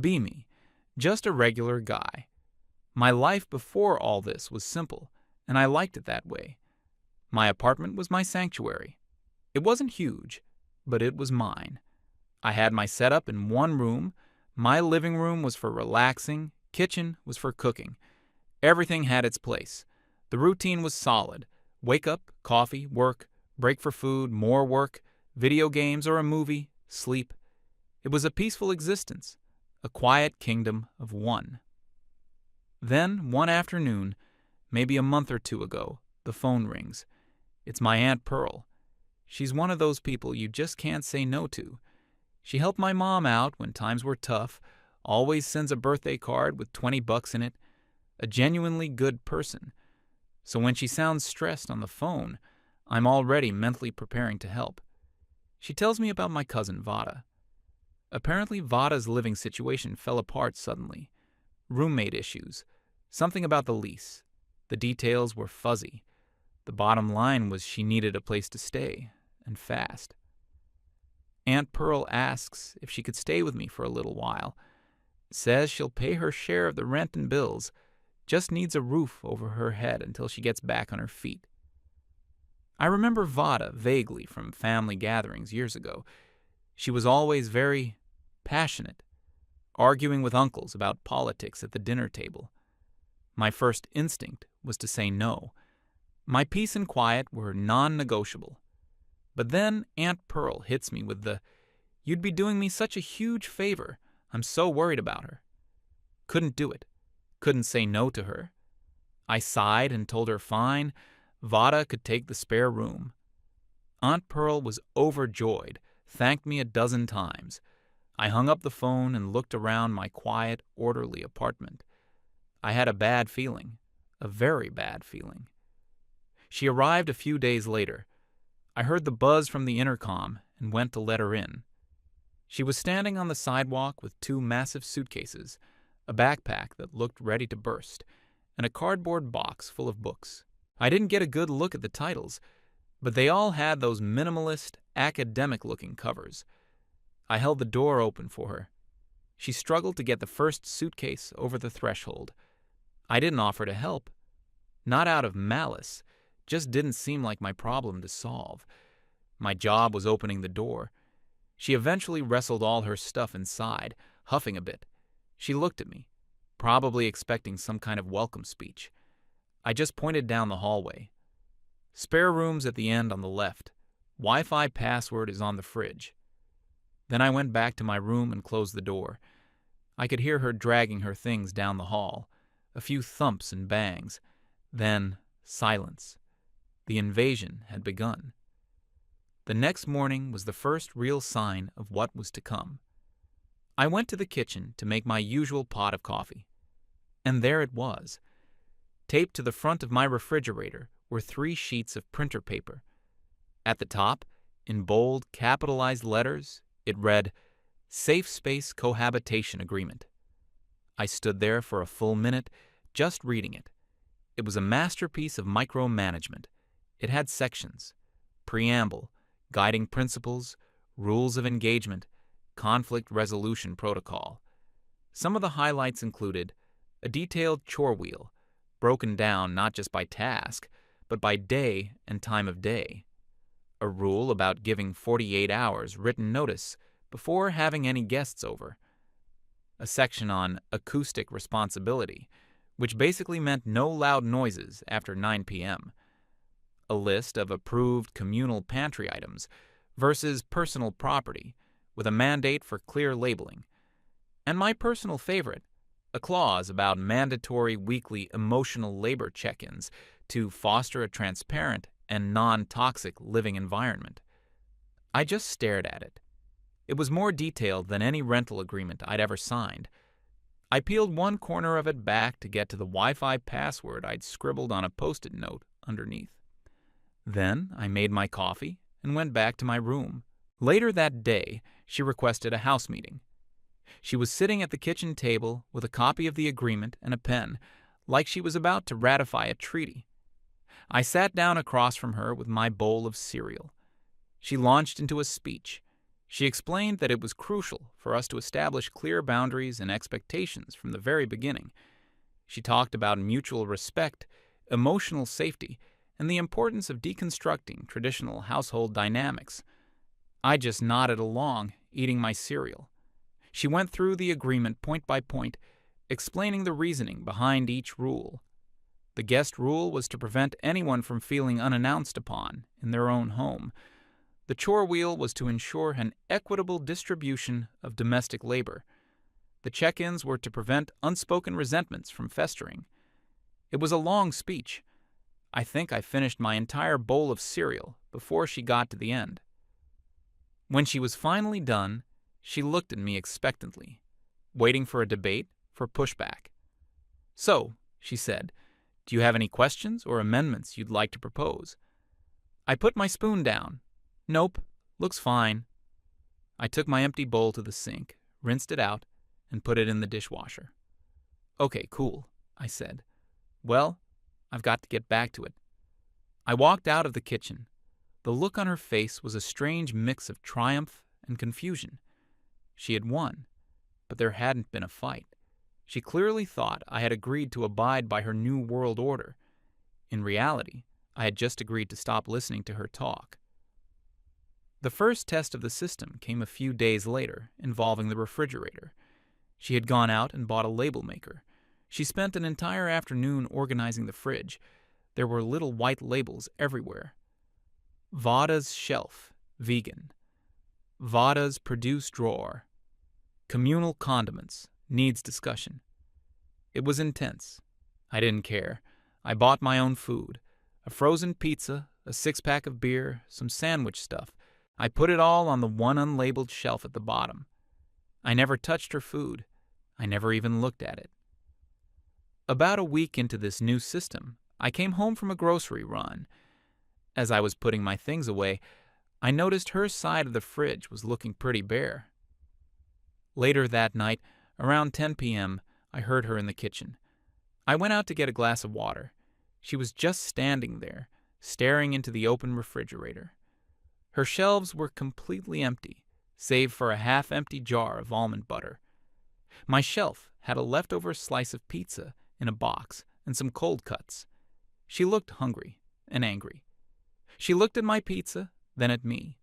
Be me, just a regular guy. My life before all this was simple, and I liked it that way. My apartment was my sanctuary. It wasn't huge, but it was mine. I had my setup in one room. My living room was for relaxing, kitchen was for cooking. Everything had its place. The routine was solid. Wake up, coffee, work, break for food, more work, video games or a movie, sleep. It was a peaceful existence, a quiet kingdom of one. Then, one afternoon, maybe a month or two ago, the phone rings. It's my Aunt Pearl. She's one of those people you just can't say no to. She helped my mom out when times were tough, always sends a birthday card with $20 in it, a genuinely good person. So when she sounds stressed on the phone, I'm already mentally preparing to help. She tells me about my cousin Vada. Apparently Vada's living situation fell apart suddenly. Roommate issues, something about the lease. The details were fuzzy. The bottom line was she needed a place to stay, and fast. Aunt Pearl asks if she could stay with me for a little while. Says she'll pay her share of the rent and bills, just needs a roof over her head until she gets back on her feet. I remember Vada vaguely from family gatherings years ago. She was always very passionate, arguing with uncles about politics at the dinner table. My first instinct was to say no. My peace and quiet were non-negotiable. But then Aunt Pearl hits me with the, "You'd be doing me such a huge favor. I'm so worried about her." Couldn't do it. Couldn't say no to her. I sighed and told her fine, Vada could take the spare room. Aunt Pearl was overjoyed, thanked me a dozen times. I hung up the phone and looked around my quiet, orderly apartment. I had a bad feeling, a very bad feeling. She arrived a few days later. I heard the buzz from the intercom and went to let her in. She was standing on the sidewalk with two massive suitcases, a backpack that looked ready to burst, and a cardboard box full of books. I didn't get a good look at the titles, but they all had those minimalist, academic-looking covers. I held the door open for her. She struggled to get the first suitcase over the threshold. I didn't offer to help. Not out of malice, just didn't seem like my problem to solve. My job was opening the door. She eventually wrestled all her stuff inside, huffing a bit. She looked at me, probably expecting some kind of welcome speech. I just pointed down the hallway. "Spare rooms at the end on the left. Wi-Fi password is on the fridge." Then I went back to my room and closed the door. I could hear her dragging her things down the hall, a few thumps and bangs. Then silence. The invasion had begun. The next morning was the first real sign of what was to come. I went to the kitchen to make my usual pot of coffee. And there it was. Taped to the front of my refrigerator were 3 sheets of printer paper. At the top, in bold, capitalized letters, it read, "Safe Space Cohabitation Agreement." I stood there for a full minute, just reading it. It was a masterpiece of micromanagement. It had sections: preamble, guiding principles, rules of engagement, conflict resolution protocol. Some of the highlights included a detailed chore wheel, broken down not just by task, but by day and time of day. A rule about giving 48 hours written notice before having any guests over. A section on acoustic responsibility, which basically meant no loud noises after 9 p.m. A list of approved communal pantry items versus personal property, with a mandate for clear labeling. And my personal favorite, a clause about mandatory weekly emotional labor check-ins to foster a transparent and non-toxic living environment. I just stared at it. It was more detailed than any rental agreement I'd ever signed. I peeled one corner of it back to get to the Wi-Fi password I'd scribbled on a Post-it note underneath. Then I made my coffee and went back to my room. Later that day, she requested a house meeting. She was sitting at the kitchen table with a copy of the agreement and a pen, like she was about to ratify a treaty. I sat down across from her with my bowl of cereal. She launched into a speech. She explained that it was crucial for us to establish clear boundaries and expectations from the very beginning. She talked about mutual respect, emotional safety, and the importance of deconstructing traditional household dynamics. I just nodded along, eating my cereal. She went through the agreement point by point, explaining the reasoning behind each rule. The guest rule was to prevent anyone from feeling unannounced upon in their own home. The chore wheel was to ensure an equitable distribution of domestic labor. The check-ins were to prevent unspoken resentments from festering. It was a long speech. I think I finished my entire bowl of cereal before she got to the end. When she was finally done, she looked at me expectantly, waiting for a debate, for pushback. "So," she said, "do you have any questions or amendments you'd like to propose?" I put my spoon down. "Nope, looks fine." I took my empty bowl to the sink, rinsed it out, and put it in the dishwasher. "Okay, cool," I said. "Well, I've got to get back to it." I walked out of the kitchen. The look on her face was a strange mix of triumph and confusion. She had won, but there hadn't been a fight. She clearly thought I had agreed to abide by her new world order. In reality, I had just agreed to stop listening to her talk. The first test of the system came a few days later, involving the refrigerator. She had gone out and bought a label maker. She spent an entire afternoon organizing the fridge. There were little white labels everywhere. Vada's shelf, vegan. Vada's produce drawer. Communal condiments, needs discussion. It was intense. I didn't care. I bought my own food. A frozen pizza, a six-pack of beer, some sandwich stuff. I put it all on the one unlabeled shelf at the bottom. I never touched her food. I never even looked at it. About a week into this new system, I came home from a grocery run. As I was putting my things away, I noticed her side of the fridge was looking pretty bare. Later that night, around 10 p.m., I heard her in the kitchen. I went out to get a glass of water. She was just standing there, staring into the open refrigerator. Her shelves were completely empty, save for a half-empty jar of almond butter. My shelf had a leftover slice of pizza in a box and some cold cuts. She looked hungry and angry. She looked at my pizza, then at me.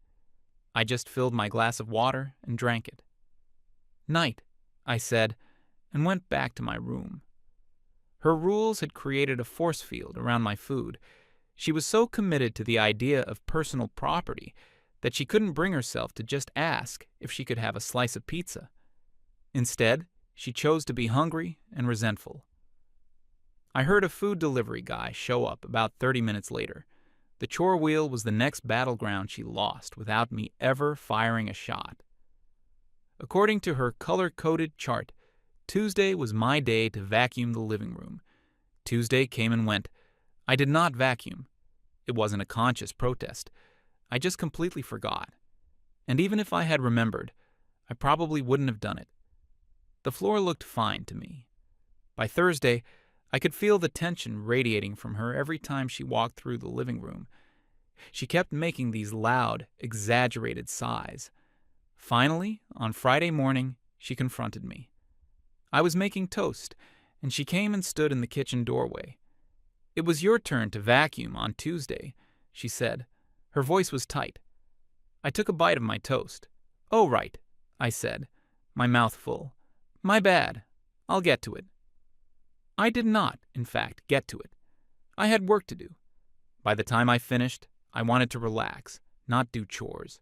I just filled my glass of water and drank it. "Night," I said, and went back to my room. Her rules had created a force field around my food. She was so committed to the idea of personal property that she couldn't bring herself to just ask if she could have a slice of pizza. Instead, she chose to be hungry and resentful. I heard a food delivery guy show up about 30 minutes later. The chore wheel was the next battleground she lost without me ever firing a shot. According to her color-coded chart, Tuesday was my day to vacuum the living room. Tuesday came and went. I did not vacuum. It wasn't a conscious protest. I just completely forgot. And even if I had remembered, I probably wouldn't have done it. The floor looked fine to me. By Thursday, I could feel the tension radiating from her every time she walked through the living room. She kept making these loud, exaggerated sighs. Finally, on Friday morning, she confronted me. I was making toast, and she came and stood in the kitchen doorway. "It was your turn to vacuum on Tuesday," she said. Her voice was tight. I took a bite of my toast. "Oh, right," I said, my mouth full. "My bad. I'll get to it." I did not, in fact, get to it. I had work to do. By the time I finished, I wanted to relax, not do chores.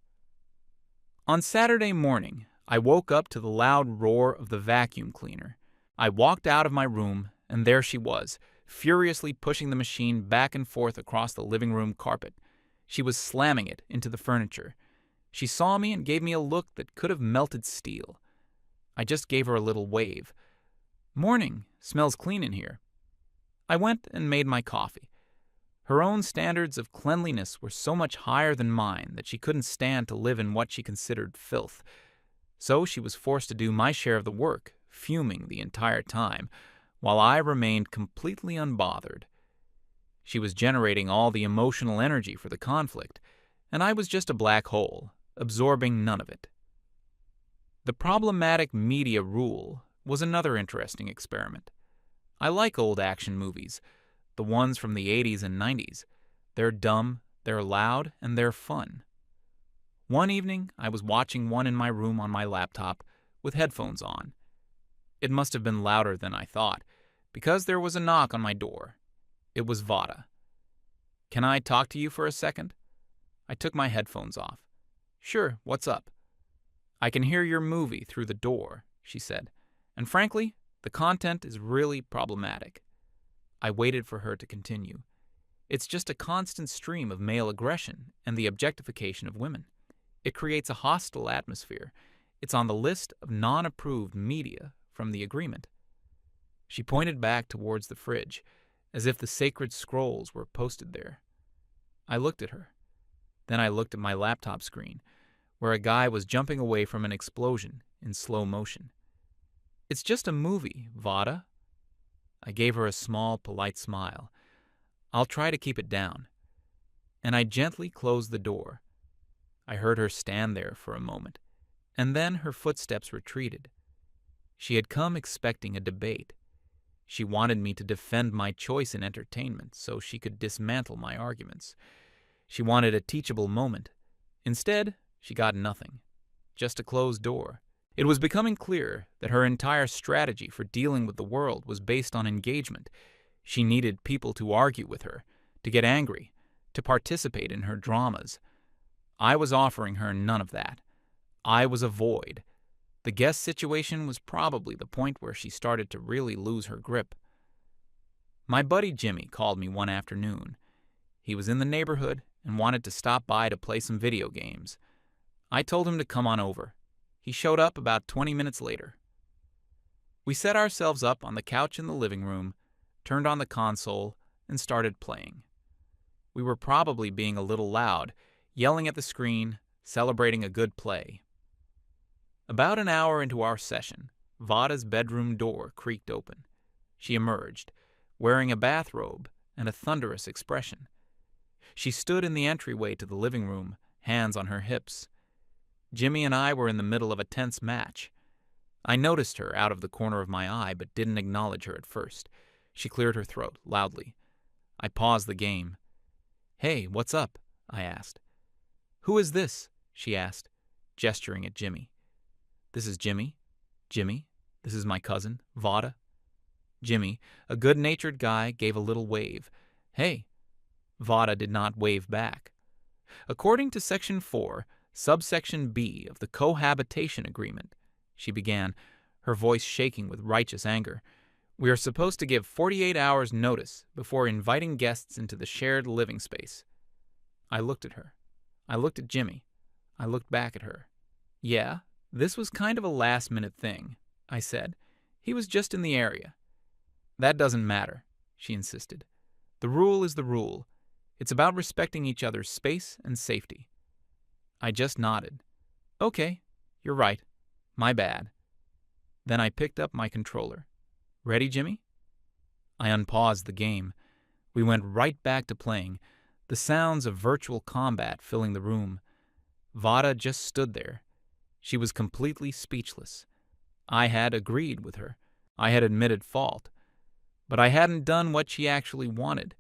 On Saturday morning, I woke up to the loud roar of the vacuum cleaner. I walked out of my room, and there she was, furiously pushing the machine back and forth across the living room carpet. She was slamming it into the furniture. She saw me and gave me a look that could have melted steel. I just gave her a little wave. "Morning. Smells clean in here." I went and made my coffee. Her own standards of cleanliness were so much higher than mine that she couldn't stand to live in what she considered filth. So she was forced to do my share of the work, fuming the entire time, while I remained completely unbothered. She was generating all the emotional energy for the conflict, and I was just a black hole, absorbing none of it. The problematic media rule was another interesting experiment. I like old action movies, the ones from the 80s and 90s. They're dumb, they're loud, and they're fun. One evening, I was watching one in my room on my laptop with headphones on. It must have been louder than I thought, because there was a knock on my door. It was Vada. "Can I talk to you for a second?" I took my headphones off. "Sure, what's up?" "I can hear your movie through the door," she said, "and frankly, the content is really problematic." I waited for her to continue. "It's just a constant stream of male aggression and the objectification of women. It creates a hostile atmosphere. It's on the list of non-approved media from the agreement." She pointed back towards the fridge, as if the sacred scrolls were posted there. I looked at her. Then I looked at my laptop screen, where a guy was jumping away from an explosion in slow motion. "It's just a movie, Vada." I gave her a small, polite smile. "I'll try to keep it down." And I gently closed the door. I heard her stand there for a moment, and then her footsteps retreated. She had come expecting a debate. She wanted me to defend my choice in entertainment so she could dismantle my arguments. She wanted a teachable moment. Instead, she got nothing. Just a closed door. It was becoming clear that her entire strategy for dealing with the world was based on engagement. She needed people to argue with her, to get angry, to participate in her dramas. I was offering her none of that. I was a void. The guest situation was probably the point where she started to really lose her grip. My buddy Jimmy called me one afternoon. He was in the neighborhood and wanted to stop by to play some video games. I told him to come on over. He showed up about 20 minutes later. We set ourselves up on the couch in the living room, turned on the console, and started playing. We were probably being a little loud, yelling at the screen, celebrating a good play. About an hour into our session, Vada's bedroom door creaked open. She emerged, wearing a bathrobe and a thunderous expression. She stood in the entryway to the living room, hands on her hips. Jimmy and I were in the middle of a tense match. I noticed her out of the corner of my eye, but didn't acknowledge her at first. She cleared her throat loudly. I paused the game. "Hey, what's up?" I asked. "Who is this?" she asked, gesturing at Jimmy. "This is Jimmy. Jimmy, this is my cousin, Vada." Jimmy, a good-natured guy, gave a little wave. "Hey." Vada did not wave back. "According to Section 4, Subsection B of the Cohabitation Agreement," she began, her voice shaking with righteous anger, "we are supposed to give 48 hours' notice before inviting guests into the shared living space." I looked at her. I looked at Jimmy. I looked back at her. "Yeah, this was kind of a last-minute thing," I said. "He was just in the area." "That doesn't matter," she insisted. "The rule is the rule. It's about respecting each other's space and safety." I just nodded. "Okay, you're right. My bad." Then I picked up my controller. "Ready, Jimmy?" I unpaused the game. We went right back to playing, the sounds of virtual combat filling the room. Vada just stood there. She was completely speechless. I had agreed with her. I had admitted fault. But I hadn't done what she actually wanted,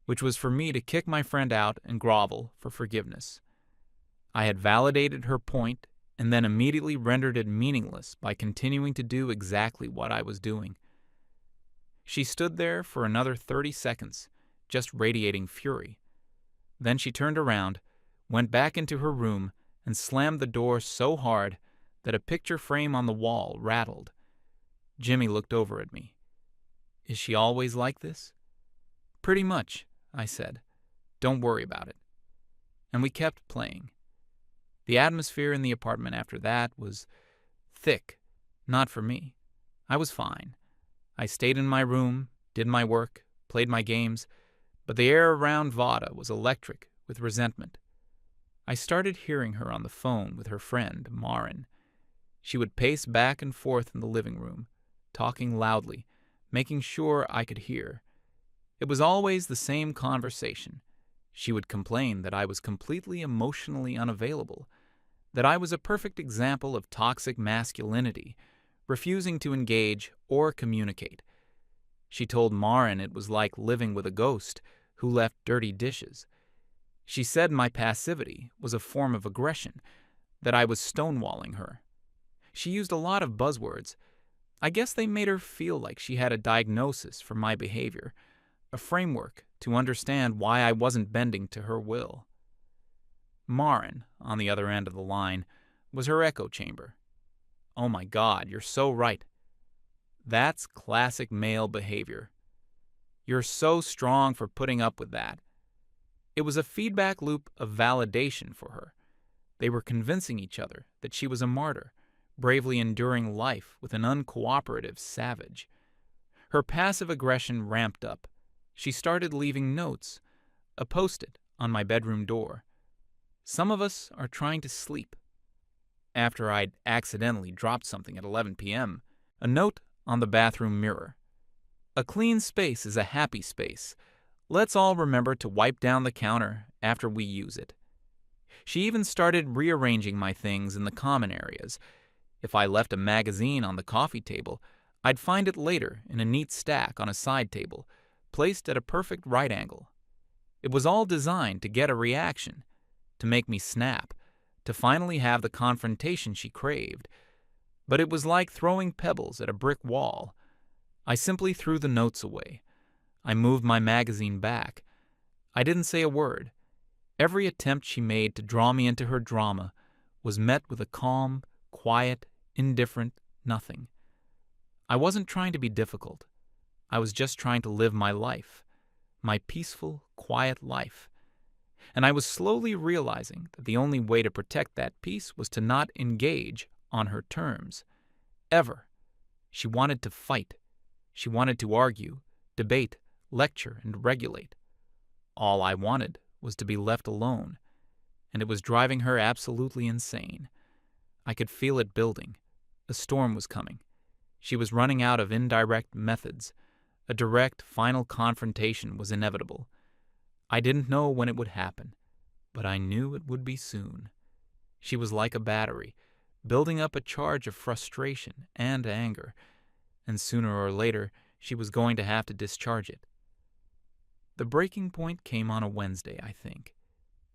which was for me to kick my friend out and grovel for forgiveness. I had validated her point and then immediately rendered it meaningless by continuing to do exactly what I was doing. She stood there for another 30 seconds, just radiating fury. Then she turned around, went back into her room, and slammed the door so hard that a picture frame on the wall rattled. Jimmy looked over at me. "Is she always like this?" "Pretty much," I said. "Don't worry about it." And we kept playing. The atmosphere in the apartment after that was thick. Not for me. I was fine. I stayed in my room, did my work, played my games, but the air around Vada was electric with resentment. I started hearing her on the phone with her friend, Marin. She would pace back and forth in the living room, talking loudly, making sure I could hear. It was always the same conversation. She would complain that I was completely emotionally unavailable, that I was a perfect example of toxic masculinity, refusing to engage or communicate. She told Marin it was like living with a ghost who left dirty dishes. She said my passivity was a form of aggression, that I was stonewalling her. She used a lot of buzzwords. I guess they made her feel like she had a diagnosis for my behavior, a framework to understand why I wasn't bending to her will. Marin, on the other end of the line, was her echo chamber. Oh my God, you're so right. That's classic male behavior. You're so strong for putting up with that. It was a feedback loop of validation for her. They were convincing each other that she was a martyr, bravely enduring life with an uncooperative savage. Her passive aggression ramped up. She started leaving notes, a post-it on my bedroom door. Some of us are trying to sleep. After I'd accidentally dropped something at 11 p.m., a note on the bathroom mirror. A clean space is a happy space. Let's all remember to wipe down the counter after we use it. She even started rearranging my things in the common areas. If I left a magazine on the coffee table, I'd find it later in a neat stack on a side table, placed at a perfect right angle. It was all designed to get a reaction, to make me snap, to finally have the confrontation she craved. But it was like throwing pebbles at a brick wall. I simply threw the notes away. I moved my magazine back. I didn't say a word. Every attempt she made to draw me into her drama was met with a calm, quiet, indifferent nothing. I wasn't trying to be difficult. I was just trying to live my life, my peaceful, quiet life. And I was slowly realizing that the only way to protect that peace was to not engage on her terms. Ever. She wanted to fight. She wanted to argue, debate, lecture, and regulate. All I wanted was to be left alone, and it was driving her absolutely insane. I could feel it building. A storm was coming. She was running out of indirect methods. A direct, final confrontation was inevitable. I didn't know when it would happen, but I knew it would be soon. She was like a battery, building up a charge of frustration and anger, and sooner or later she was going to have to discharge it. The breaking point came on a Wednesday, I think.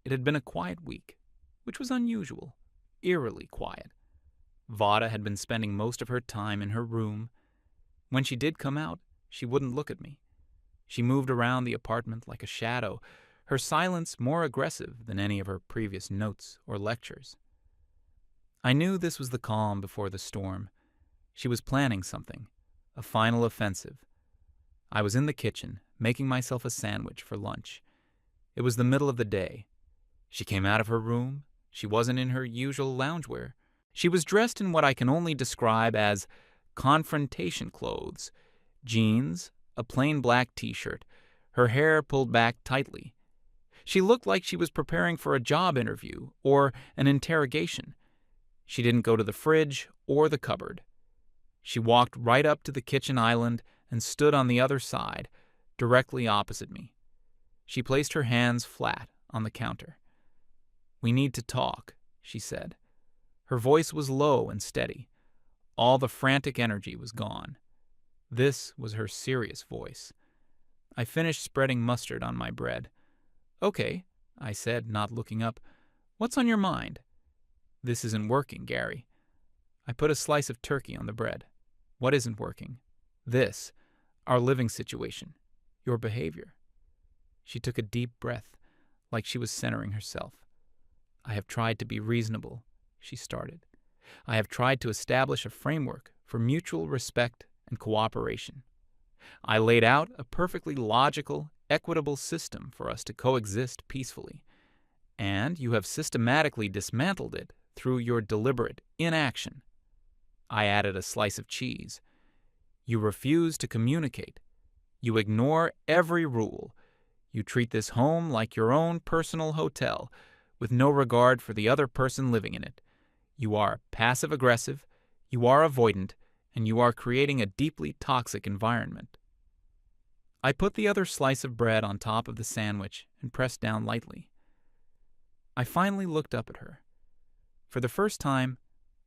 It had been a quiet week, which was unusual, eerily quiet. Vada had been spending most of her time in her room. When she did come out, she wouldn't look at me. She moved around the apartment like a shadow, her silence more aggressive than any of her previous notes or lectures. I knew this was the calm before the storm. She was planning something, a final offensive. I was in the kitchen, making myself a sandwich for lunch. It was the middle of the day. She came out of her room. She wasn't in her usual loungewear. She was dressed in what I can only describe as confrontation clothes, jeans, a plain black t-shirt, her hair pulled back tightly. She looked like she was preparing for a job interview or an interrogation. She didn't go to the fridge or the cupboard. She walked right up to the kitchen island and stood on the other side, directly opposite me. She placed her hands flat on the counter. "We need to talk," she said. Her voice was low and steady. All the frantic energy was gone. This was her serious voice. I finished spreading mustard on my bread. "Okay," I said, not looking up. "What's on your mind?" "This isn't working, Gary." I put a slice of turkey on the bread. "What isn't working?" "This. Our living situation. Your behavior." She took a deep breath, like she was centering herself. "I have tried to be reasonable," she started. "I have tried to establish a framework for mutual respect and cooperation. I laid out a perfectly logical, equitable system for us to coexist peacefully, and you have systematically dismantled it through your deliberate inaction." I added a slice of cheese. "You refuse to communicate. You ignore every rule. You treat this home like your own personal hotel, with no regard for the other person living in it. You are passive-aggressive, you are avoidant, and you are creating a deeply toxic environment." I put the other slice of bread on top of the sandwich and pressed down lightly. I finally looked up at her. For the first time,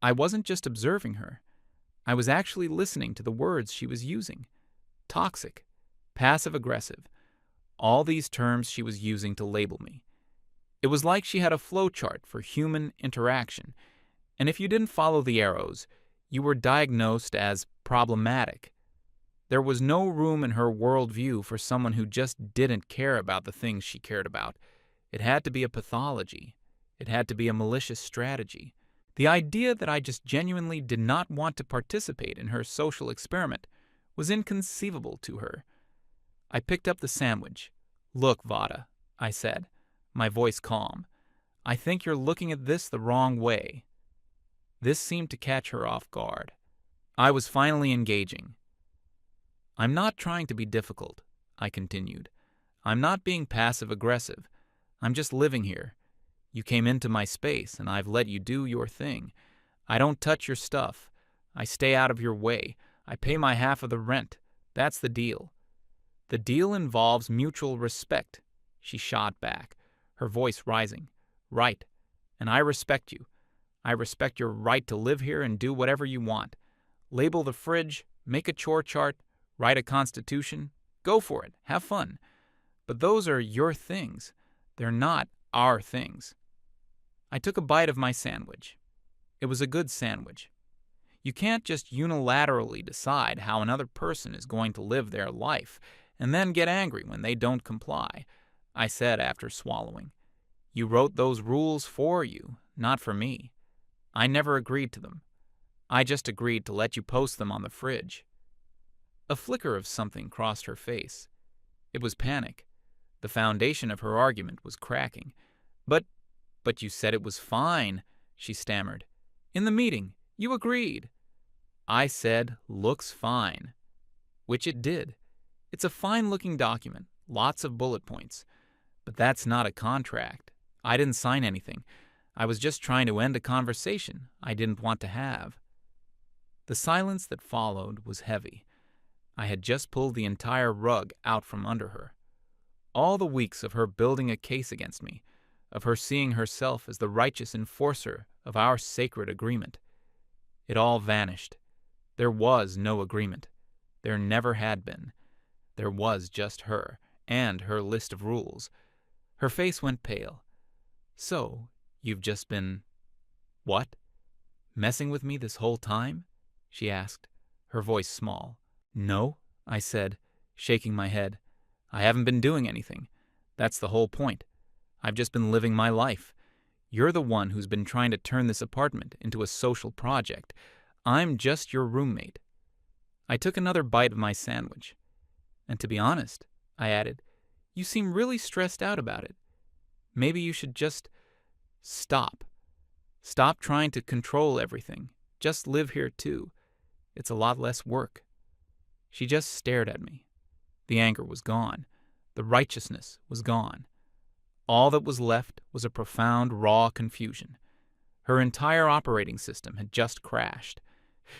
I wasn't just observing her. I was actually listening to the words she was using. Toxic, passive-aggressive, all these terms she was using to label me. It was like she had a flowchart for human interaction, and if you didn't follow the arrows, you were diagnosed as problematic. There was no room in her worldview for someone who just didn't care about the things she cared about. It had to be a pathology. It had to be a malicious strategy. The idea that I just genuinely did not want to participate in her social experiment was inconceivable to her. I picked up the sandwich. "Look, Vada," I said, my voice calm. "I think you're looking at this the wrong way." This seemed to catch her off guard. I was finally engaging. "I'm not trying to be difficult," I continued. "I'm not being passive-aggressive. I'm just living here. You came into my space, and I've let you do your thing. I don't touch your stuff. I stay out of your way. I pay my half of the rent. That's the deal." "The deal involves mutual respect," she shot back, her voice rising. "Right. And I respect you. I respect your right to live here and do whatever you want. Label the fridge, make a chore chart, write a constitution. Go for it. Have fun. But those are your things. They're not our things." I took a bite of my sandwich. It was a good sandwich. You can't just unilaterally decide how another person is going to live their life and then get angry when they don't comply, I said after swallowing. "You wrote those rules for you, not for me. I never agreed to them. I just agreed to let you post them on the fridge." A flicker of something crossed her face. It was panic. The foundation of her argument was cracking. But you said it was fine," she stammered. "In the meeting, you agreed." I said, "Looks fine." Which it did. It's a fine-looking document, lots of bullet points. But that's not a contract. I didn't sign anything. I was just trying to end a conversation I didn't want to have. The silence that followed was heavy. I had just pulled the entire rug out from under her. All the weeks of her building a case against me, of her seeing herself as the righteous enforcer of our sacred agreement. It all vanished. There was no agreement. There never had been. There was just her, and her list of rules. Her face went pale. "So, you've just been... what? Messing with me this whole time?" she asked, her voice small. "No," I said, shaking my head. "I haven't been doing anything. That's the whole point. I've just been living my life. You're the one who's been trying to turn this apartment into a social project. I'm just your roommate." I took another bite of my sandwich. "And to be honest," I added, "you seem really stressed out about it. Maybe you should just stop. Stop trying to control everything. Just live here too. It's a lot less work." She just stared at me. The anger was gone. The righteousness was gone. All that was left was a profound, raw confusion. Her entire operating system had just crashed.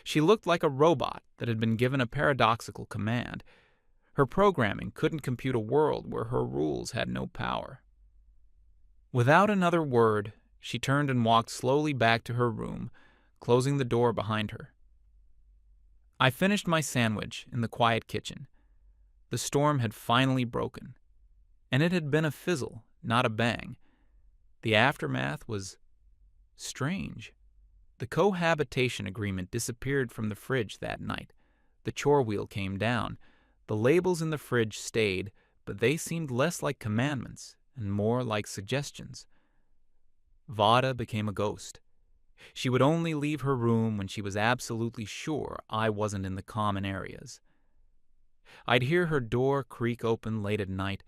She looked like a robot that had been given a paradoxical command. Her programming couldn't compute a world where her rules had no power. Without another word, she turned and walked slowly back to her room, closing the door behind her. I finished my sandwich in the quiet kitchen. The storm had finally broken. And it had been a fizzle, not a bang. The aftermath was strange. The cohabitation agreement disappeared from the fridge that night. The chore wheel came down. The labels in the fridge stayed, but they seemed less like commandments and more like suggestions. Vada became a ghost. She would only leave her room when she was absolutely sure I wasn't in the common areas. I'd hear her door creak open late at night,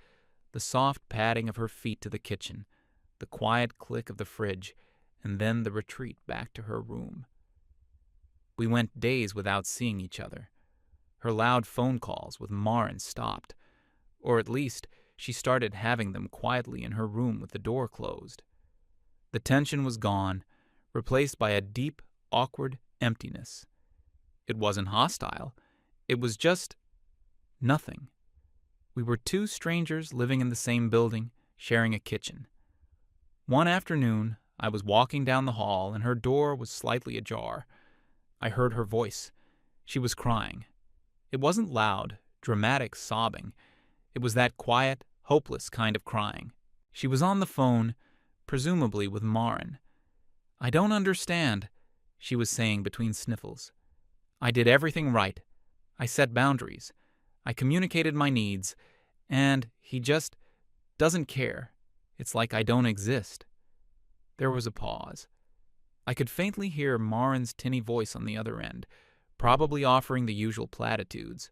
the soft padding of her feet to the kitchen, the quiet click of the fridge, and then the retreat back to her room. We went days without seeing each other. Her loud phone calls with Marin stopped, or at least she started having them quietly in her room with the door closed. The tension was gone, replaced by a deep, awkward emptiness. It wasn't hostile. It was just nothing. We were two strangers living in the same building, sharing a kitchen. One afternoon, I was walking down the hall, and her door was slightly ajar. I heard her voice. She was crying. It wasn't loud, dramatic sobbing. It was that quiet, hopeless kind of crying. She was on the phone, presumably with Marin. "I don't understand," she was saying between sniffles. "I did everything right. I set boundaries. I communicated my needs. And he just doesn't care. It's like I don't exist." There was a pause. I could faintly hear Marin's tinny voice on the other end, probably offering the usual platitudes.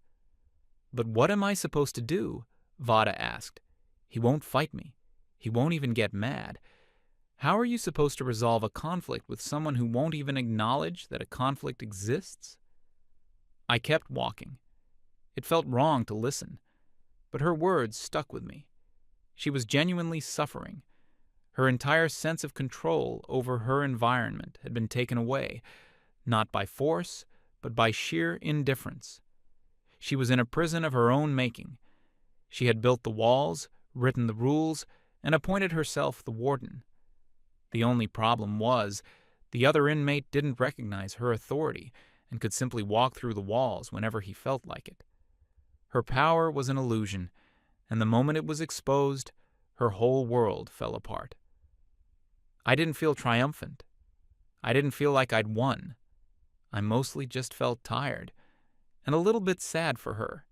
"But what am I supposed to do?" Vada asked. "He won't fight me. He won't even get mad. How are you supposed to resolve a conflict with someone who won't even acknowledge that a conflict exists?" I kept walking. It felt wrong to listen, but her words stuck with me. She was genuinely suffering. Her entire sense of control over her environment had been taken away, not by force, but by sheer indifference. She was in a prison of her own making. She had built the walls, written the rules, and appointed herself the warden. The only problem was, the other inmate didn't recognize her authority and could simply walk through the walls whenever he felt like it. Her power was an illusion, and the moment it was exposed, her whole world fell apart. I didn't feel triumphant. I didn't feel like I'd won. I mostly just felt tired, and a little bit sad for her.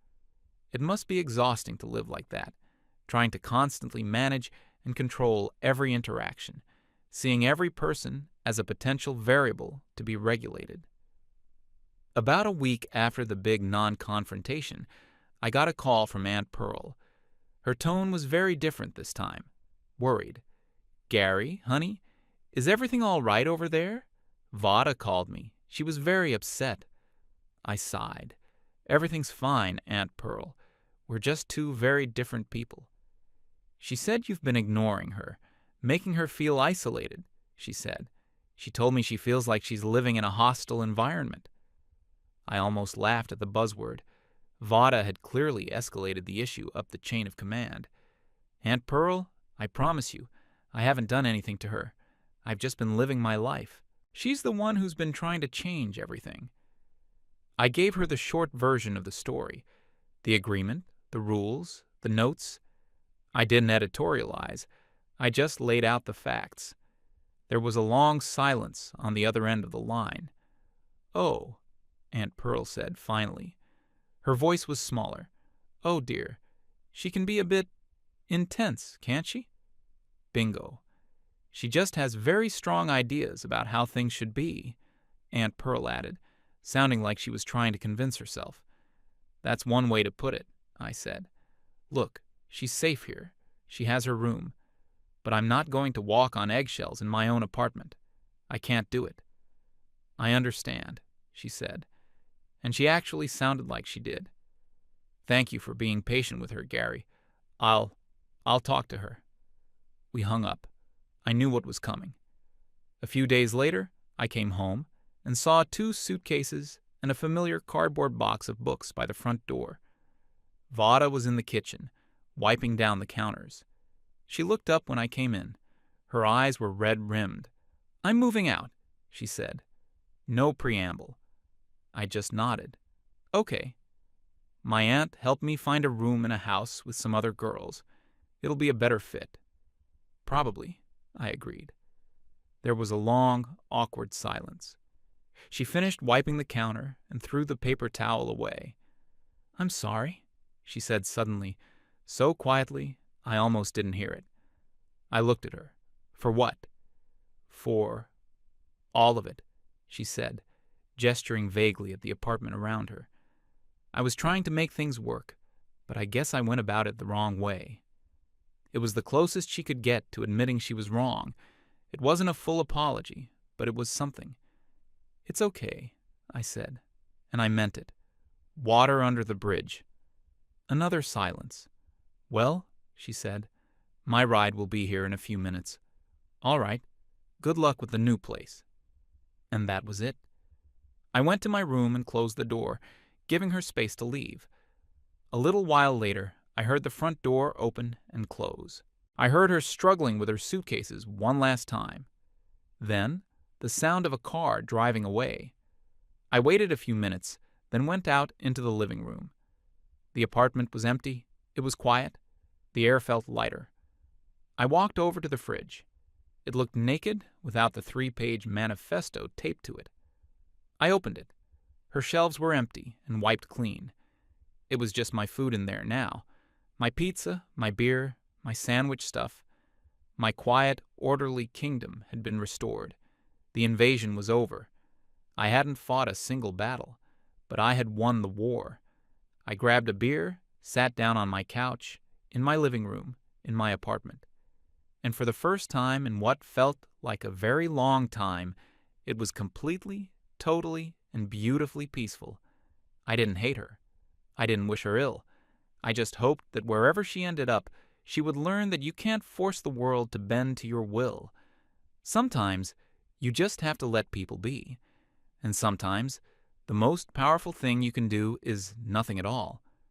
It must be exhausting to live like that, trying to constantly manage and control every interaction, seeing every person as a potential variable to be regulated. About a week after the big non-confrontation, I got a call from Aunt Pearl. Her tone was very different this time, worried. "Gary, honey, is everything all right over there? Vada called me. She was very upset." I sighed. "Everything's fine, Aunt Pearl. We're just two very different people." "She said you've been ignoring her, making her feel isolated," she said. "She told me she feels like she's living in a hostile environment." I almost laughed at the buzzword. Vada had clearly escalated the issue up the chain of command. "Aunt Pearl, I promise you, I haven't done anything to her. I've just been living my life. She's the one who's been trying to change everything." I gave her the short version of the story, the agreement, the rules, the notes. I didn't editorialize. I just laid out the facts. There was a long silence on the other end of the line. "Oh," Aunt Pearl said finally. Her voice was smaller. "Oh dear, she can be a bit intense, can't she?" Bingo. "She just has very strong ideas about how things should be," Aunt Pearl added, sounding like she was trying to convince herself. "That's one way to put it," I said. "Look, she's safe here. She has her room. But I'm not going to walk on eggshells in my own apartment. I can't do it." "I understand," she said, and she actually sounded like she did. "Thank you for being patient with her, Gary. I'll talk to her." We hung up. I knew what was coming. A few days later, I came home and saw 2 suitcases and a familiar cardboard box of books by the front door. Vada was in the kitchen, wiping down the counters. She looked up when I came in. Her eyes were red-rimmed. "I'm moving out," she said. No preamble. I just nodded. "Okay." My aunt helped me find a room in a house with some other girls. "It'll be a better fit." "Probably," I agreed. There was a long, awkward silence. She finished wiping the counter and threw the paper towel away. "I'm sorry," she said suddenly, so quietly I almost didn't hear it. I looked at her. "For what?" "For all of it," she said, gesturing vaguely at the apartment around her. "I was trying to make things work, but I guess I went about it the wrong way." It was the closest she could get to admitting she was wrong. It wasn't a full apology, but it was something. "It's okay," I said, and I meant it. Water under the bridge. Another silence. "Well," she said, "my ride will be here in a few minutes." "All right. Good luck with the new place." And that was it. I went to my room and closed the door, giving her space to leave. A little while later, I heard the front door open and close. I heard her struggling with her suitcases one last time. Then, the sound of a car driving away. I waited a few minutes, then went out into the living room. The apartment was empty. It was quiet. The air felt lighter. I walked over to the fridge. It looked naked without the 3-page manifesto taped to it. I opened it. Her shelves were empty and wiped clean. It was just my food in there now. My pizza, my beer, my sandwich stuff. My quiet, orderly kingdom had been restored. The invasion was over. I hadn't fought a single battle, but I had won the war. I grabbed a beer, sat down on my couch, in my living room, in my apartment. And for the first time in what felt like a very long time, it was completely, totally, and beautifully peaceful. I didn't hate her. I didn't wish her ill. I just hoped that wherever she ended up, she would learn that you can't force the world to bend to your will. Sometimes, you just have to let people be. And sometimes, the most powerful thing you can do is nothing at all.